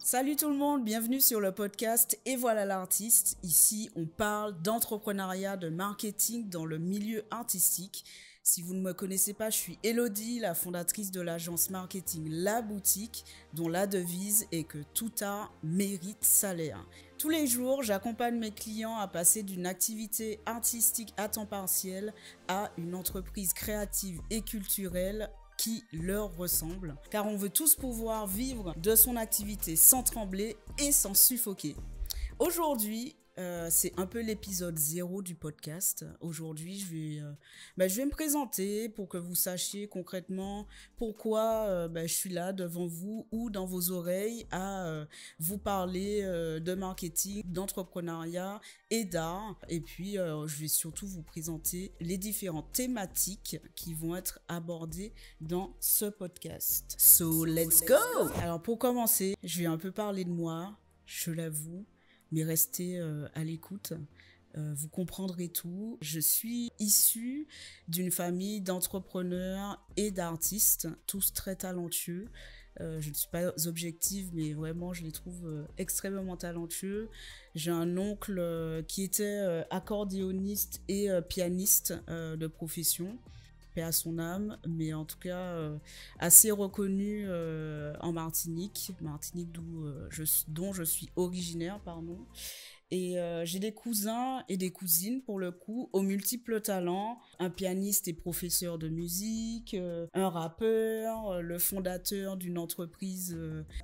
Salut tout le monde, bienvenue sur le podcast Et voilà l'artiste. Ici, on parle d'entrepreneuriat, de marketing dans le milieu artistique. Si vous ne me connaissez pas, je suis Elodie, la fondatrice de l'agence marketing La Boutique, dont la devise est que tout art mérite salaire. Tous les jours, j'accompagne mes clients à passer d'une activité artistique à temps partiel à une entreprise créative et culturelle qui leur ressemble, car on veut tous pouvoir vivre de son activité sans trembler et sans suffoquer. Aujourd'hui, c'est un peu l'épisode 0 du podcast. Aujourd'hui, je vais me présenter pour que vous sachiez concrètement pourquoi je suis là devant vous ou dans vos oreilles à vous parler de marketing, d'entrepreneuriat et d'art. Et puis, je vais surtout vous présenter les différentes thématiques qui vont être abordées dans ce podcast. So, let's go! Alors, pour commencer, je vais un peu parler de moi, je l'avoue. Mais restez à l'écoute, vous comprendrez tout. Je suis issue d'une famille d'entrepreneurs et d'artistes, tous très talentueux. Je ne suis pas objective, mais vraiment, je les trouve extrêmement talentueux. J'ai un oncle qui était accordéoniste et pianiste de profession. Paix à son âme, mais en tout cas assez reconnu en Martinique dont je suis originaire, pardon. Et j'ai des cousins et des cousines, pour le coup, aux multiples talents. Un pianiste et professeur de musique, un rappeur, le fondateur d'une entreprise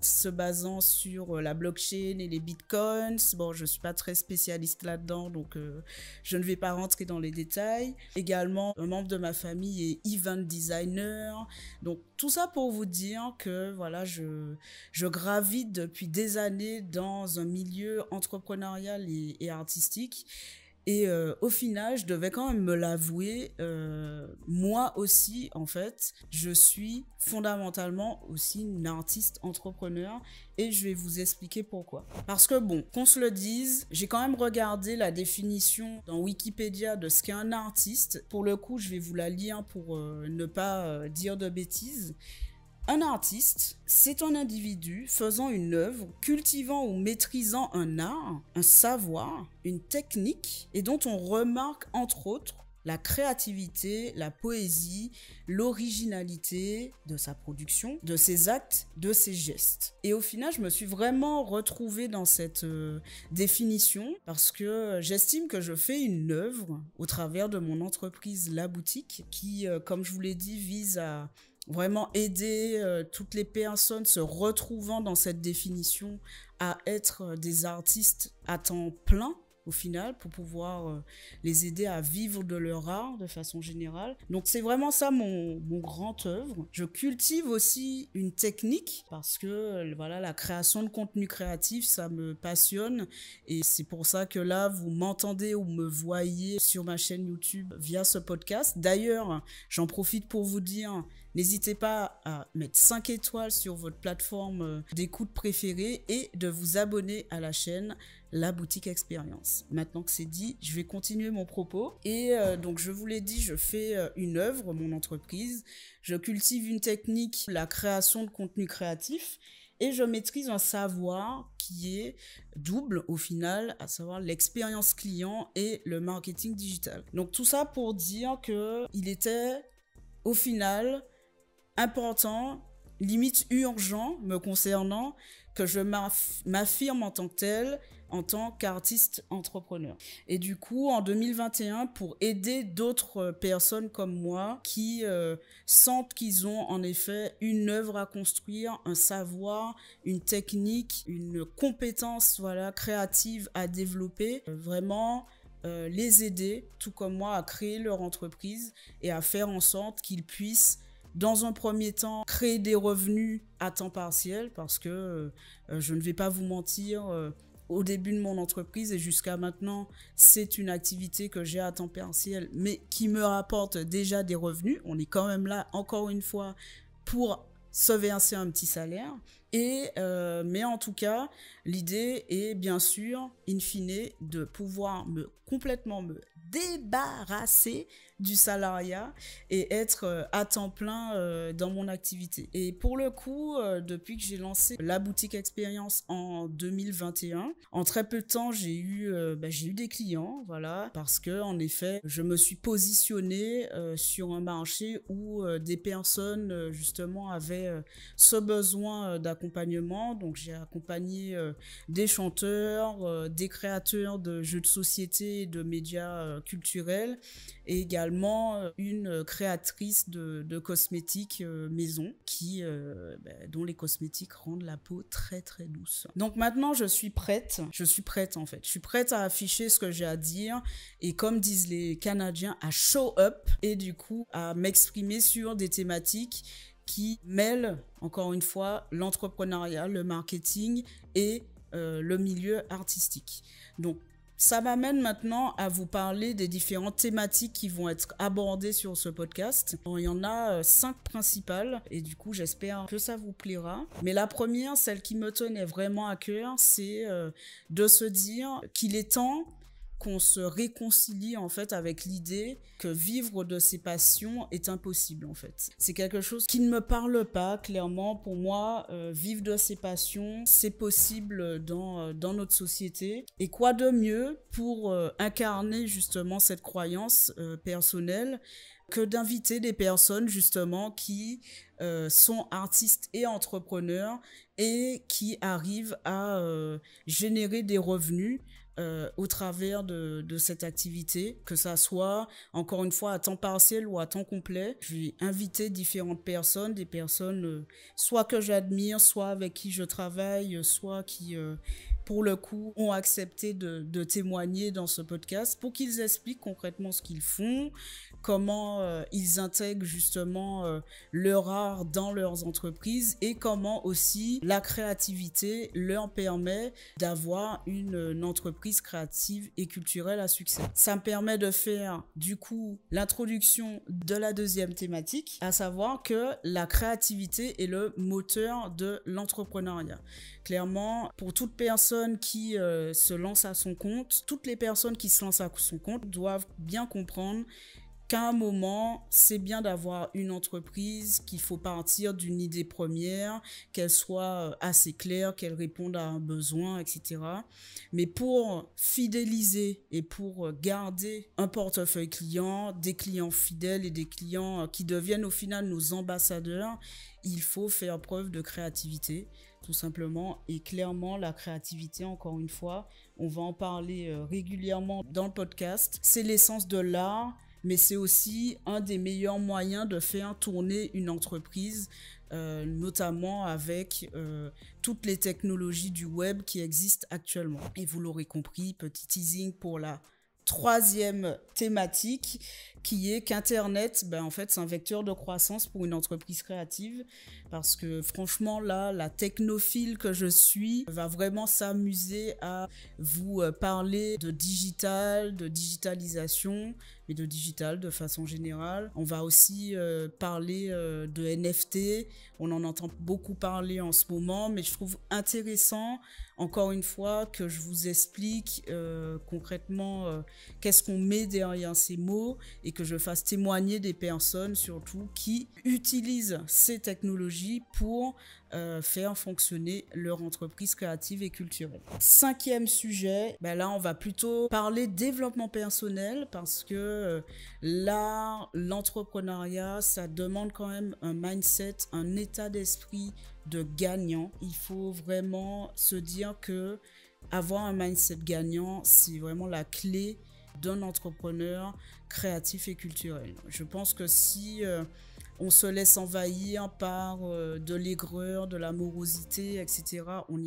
se basant sur la blockchain et les bitcoins. Bon, je ne suis pas très spécialiste là-dedans, donc je ne vais pas rentrer dans les détails. Également, un membre de ma famille est event designer. Donc, tout ça pour vous dire que voilà, je gravite depuis des années dans un milieu entrepreneurial et artistique. Et au final, je devais quand même me l'avouer, moi aussi, en fait, je suis fondamentalement aussi une artiste entrepreneur et je vais vous expliquer pourquoi. Parce que bon, qu'on se le dise, j'ai quand même regardé la définition dans Wikipédia de ce qu'est un artiste. Pour le coup, je vais vous la lire pour ne pas dire de bêtises. Un artiste, c'est un individu faisant une œuvre, cultivant ou maîtrisant un art, un savoir, une technique, et dont on remarque entre autres la créativité, la poésie, l'originalité de sa production, de ses actes, de ses gestes. Et au final, je me suis vraiment retrouvée dans cette définition parce que j'estime que je fais une œuvre au travers de mon entreprise La Boutique qui, comme je vous l'ai dit, vise à vraiment aider toutes les personnes se retrouvant dans cette définition à être des artistes à temps plein au final pour pouvoir les aider à vivre de leur art de façon générale. Donc c'est vraiment ça mon grand œuvre. Je cultive aussi une technique parce que voilà, la création de contenu créatif, ça me passionne et c'est pour ça que là, vous m'entendez ou me voyez sur ma chaîne YouTube via ce podcast. D'ailleurs, j'en profite pour vous dire, n'hésitez pas à mettre 5 étoiles sur votre plateforme d'écoute préférée et de vous abonner à la chaîne La Boutique Expérience. Maintenant que c'est dit, je vais continuer mon propos. Et donc, je vous l'ai dit, je fais une œuvre, mon entreprise. Je cultive une technique, la création de contenu créatif. Et je maîtrise un savoir qui est double au final, à savoir l'expérience client et le marketing digital. Donc, tout ça pour dire qu'il était au final important, limite urgent me concernant, que je m'affirme en tant que tel, en tant qu'artiste entrepreneur. Et du coup, en 2021, pour aider d'autres personnes comme moi qui sentent qu'ils ont en effet une œuvre à construire, un savoir, une technique, une compétence créative à développer, vraiment les aider, tout comme moi, à créer leur entreprise et à faire en sorte qu'ils puissent dans un premier temps, créer des revenus à temps partiel parce que je ne vais pas vous mentir, au début de mon entreprise et jusqu'à maintenant, c'est une activité que j'ai à temps partiel mais qui me rapporte déjà des revenus. On est quand même là, encore une fois, pour se verser un petit salaire. Mais en tout cas, l'idée est bien sûr, in fine, de pouvoir complètement me débarrasser du salariat et être à temps plein dans mon activité. Et pour le coup, depuis que j'ai lancé la boutique expérience en 2021, en très peu de temps, j'ai eu des clients, voilà, parce que en effet, je me suis positionnée sur un marché où des personnes justement avaient ce besoin d'accompagnement. Donc j'ai accompagné des chanteurs, des créateurs de jeux de société et de médias culturels, et également une créatrice de cosmétiques maison dont les cosmétiques rendent la peau très très douce. Donc maintenant je suis prête en fait, je suis prête à afficher ce que j'ai à dire et, comme disent les Canadiens, à show up, et du coup à m'exprimer sur des thématiques qui mêlent encore une fois l'entrepreneuriat, le marketing et le milieu artistique. Donc ça m'amène maintenant à vous parler des différentes thématiques qui vont être abordées sur ce podcast. Bon, il y en a 5 principales et du coup j'espère que ça vous plaira. Mais la première, celle qui me tenait vraiment à cœur, c'est de se dire qu'il est temps qu'on se réconcilie en fait avec l'idée que vivre de ses passions est impossible en fait. C'est quelque chose qui ne me parle pas clairement. Pour moi, vivre de ses passions, c'est possible dans notre société. Et quoi de mieux pour incarner justement cette croyance personnelle que d'inviter des personnes justement qui sont artistes et entrepreneurs et qui arrivent à générer des revenus au travers de cette activité, que ça soit encore une fois à temps partiel ou à temps complet. Je vais inviter différentes personnes, des personnes soit que j'admire, soit avec qui je travaille, soit qui pour le coup ont accepté de témoigner dans ce podcast pour qu'ils expliquent concrètement ce qu'ils font, comment ils intègrent justement leur art dans leurs entreprises et comment aussi la créativité leur permet d'avoir une entreprise créative et culturelle à succès. Ça me permet de faire du coup l'introduction de la deuxième thématique, à savoir que la créativité est le moteur de l'entrepreneuriat. Clairement, pour toute personne qui se lance à son compte, toutes les personnes qui se lancent à son compte doivent bien comprendre qu'à un moment, c'est bien d'avoir une entreprise, qu'il faut partir d'une idée première, qu'elle soit assez claire, qu'elle réponde à un besoin, etc. Mais pour fidéliser et pour garder un portefeuille client, des clients fidèles et des clients qui deviennent au final nos ambassadeurs, il faut faire preuve de créativité, tout simplement. Et clairement, la créativité, encore une fois, on va en parler régulièrement dans le podcast, c'est l'essence de l'art, mais c'est aussi un des meilleurs moyens de faire tourner une entreprise, notamment avec toutes les technologies du web qui existent actuellement. Et vous l'aurez compris, petit teasing pour la troisième thématique, qui est qu'Internet, en fait, c'est un vecteur de croissance pour une entreprise créative, parce que franchement, là, la technophile que je suis va vraiment s'amuser à vous parler de digital, de digitalisation, et de digital de façon générale. On va aussi parler de NFT, on en entend beaucoup parler en ce moment, mais je trouve intéressant, encore une fois, que je vous explique concrètement qu'est-ce qu'on met derrière ces mots, et que je fasse témoigner des personnes surtout qui utilisent ces technologies pour faire fonctionner leur entreprise créative et culturelle. Cinquième sujet, là on va plutôt parler développement personnel, parce que l'art, l'entrepreneuriat, ça demande quand même un mindset, un état d'esprit de gagnant. Il faut vraiment se dire que avoir un mindset gagnant, c'est vraiment la clé d'un entrepreneur créatif et culturel. Je pense que si on se laisse envahir par de l'aigreur, de la morosité, etc., on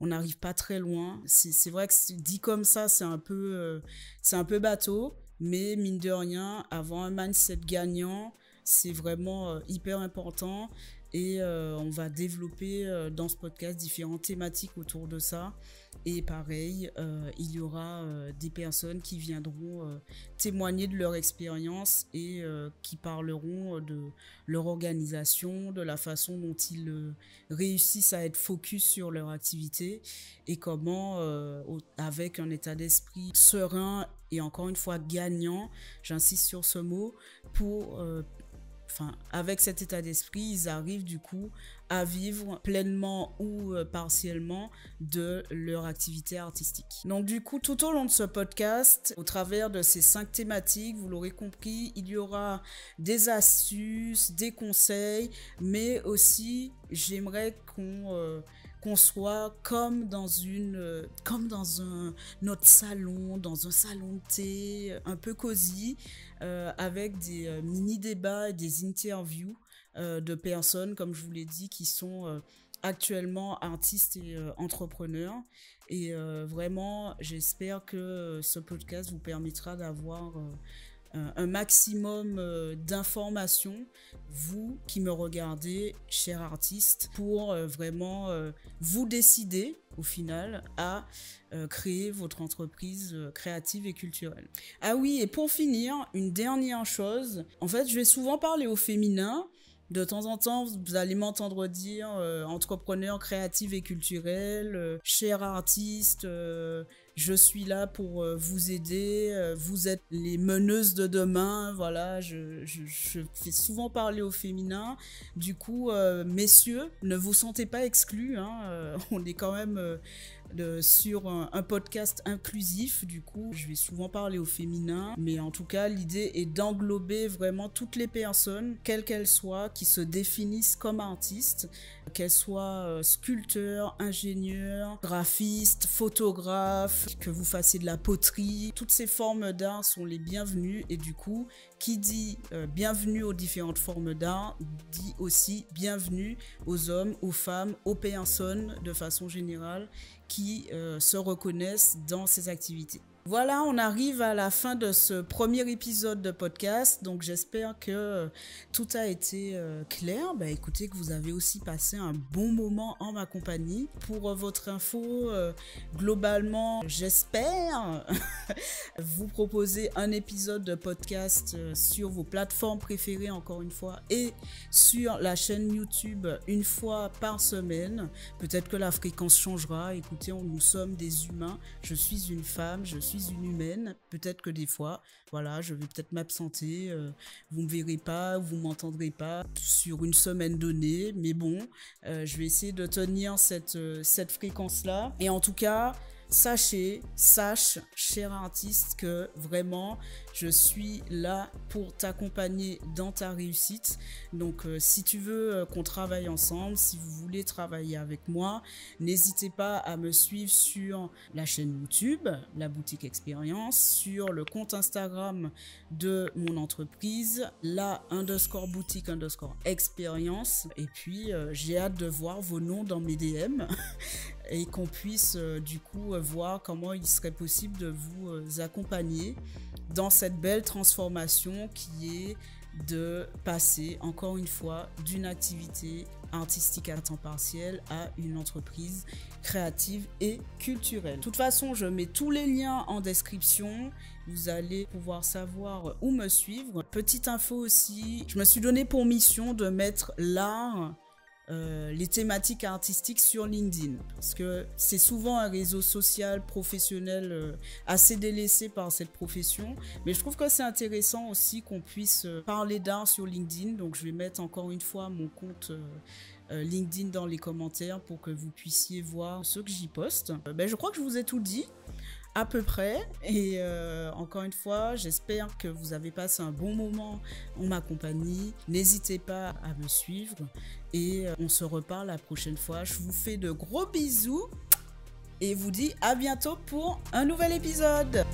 n'arrive pas très loin. C'est vrai que dit comme ça, c'est un peu bateau, mais mine de rien, avoir un mindset gagnant, c'est vraiment hyper important. et on va développer dans ce podcast différentes thématiques autour de ça. Et pareil, il y aura des personnes qui viendront témoigner de leur expérience et qui parleront de leur organisation, de la façon dont ils réussissent à être focus sur leur activité et comment, avec un état d'esprit serein et encore une fois gagnant, j'insiste sur ce mot, avec cet état d'esprit, ils arrivent du coup à vivre pleinement ou partiellement de leur activité artistique. Donc du coup, tout au long de ce podcast, au travers de ces 5 thématiques, vous l'aurez compris, il y aura des astuces, des conseils, mais aussi j'aimerais qu'on soit comme dans notre salon, dans un salon de thé un peu cosy, avec des mini-débats et des interviews de personnes, comme je vous l'ai dit, qui sont actuellement artistes et entrepreneurs. Et vraiment, j'espère que ce podcast vous permettra d'avoir un maximum d'informations, vous qui me regardez, chers artistes, pour vraiment vous décider au final à créer votre entreprise créative et culturelle. Ah oui, et pour finir, une dernière chose, en fait, je vais souvent parler au féminin. De temps en temps, vous allez m'entendre dire entrepreneur créatif et culturel, cher artiste, je suis là pour vous aider, vous êtes les meneuses de demain, voilà, je fais souvent parler au féminin. Du coup, messieurs, ne vous sentez pas exclus, hein, on est quand même sur un podcast inclusif, du coup je vais souvent parler au féminin, mais en tout cas l'idée est d'englober vraiment toutes les personnes, quelles qu'elles soient, qui se définissent comme artistes, qu'elles soient sculpteurs, ingénieurs, graphistes, photographes, que vous fassiez de la poterie, toutes ces formes d'art sont les bienvenues. Et du coup, qui dit bienvenue aux différentes formes d'art dit aussi bienvenue aux hommes, aux femmes, aux personnes de façon générale qui se reconnaissent dans ces activités. Voilà, on arrive à la fin de ce premier épisode de podcast, donc j'espère que tout a été clair. Écoutez, que vous avez aussi passé un bon moment en ma compagnie. Pour votre info, globalement, j'espère vous proposer un épisode de podcast sur vos plateformes préférées, encore une fois, et sur la chaîne YouTube une fois par semaine. Peut-être que la fréquence changera. Écoutez, nous sommes des humains. Je suis une femme, je suis une humaine, peut-être que des fois, voilà, je vais peut-être m'absenter, vous me verrez pas, vous m'entendrez pas sur une semaine donnée, mais bon, je vais essayer de tenir cette fréquence-là. Et en tout cas, sache, cher artiste, que vraiment, je suis là pour t'accompagner dans ta réussite. Donc, si tu veux qu'on travaille ensemble, si vous voulez travailler avec moi, n'hésitez pas à me suivre sur la chaîne YouTube, La Boutique Expérience, sur le compte Instagram de mon entreprise, _boutique_expérience. Et puis, j'ai hâte de voir vos noms dans mes DM. Et qu'on puisse du coup voir comment il serait possible de vous accompagner dans cette belle transformation qui est de passer encore une fois d'une activité artistique à temps partiel à une entreprise créative et culturelle. De toute façon, je mets tous les liens en description. Vous allez pouvoir savoir où me suivre. Petite info aussi, je me suis donné pour mission de mettre l'art, les thématiques artistiques sur LinkedIn, parce que c'est souvent un réseau social professionnel assez délaissé par cette profession, mais je trouve que c'est intéressant aussi qu'on puisse parler d'art sur LinkedIn. Donc je vais mettre encore une fois mon compte LinkedIn dans les commentaires pour que vous puissiez voir ce que j'y poste. Je crois que je vous ai tout dit à peu près, et encore une fois, j'espère que vous avez passé un bon moment en ma compagnie. N'hésitez pas à me suivre et on se reparle la prochaine fois. Je vous fais de gros bisous et vous dis à bientôt pour un nouvel épisode.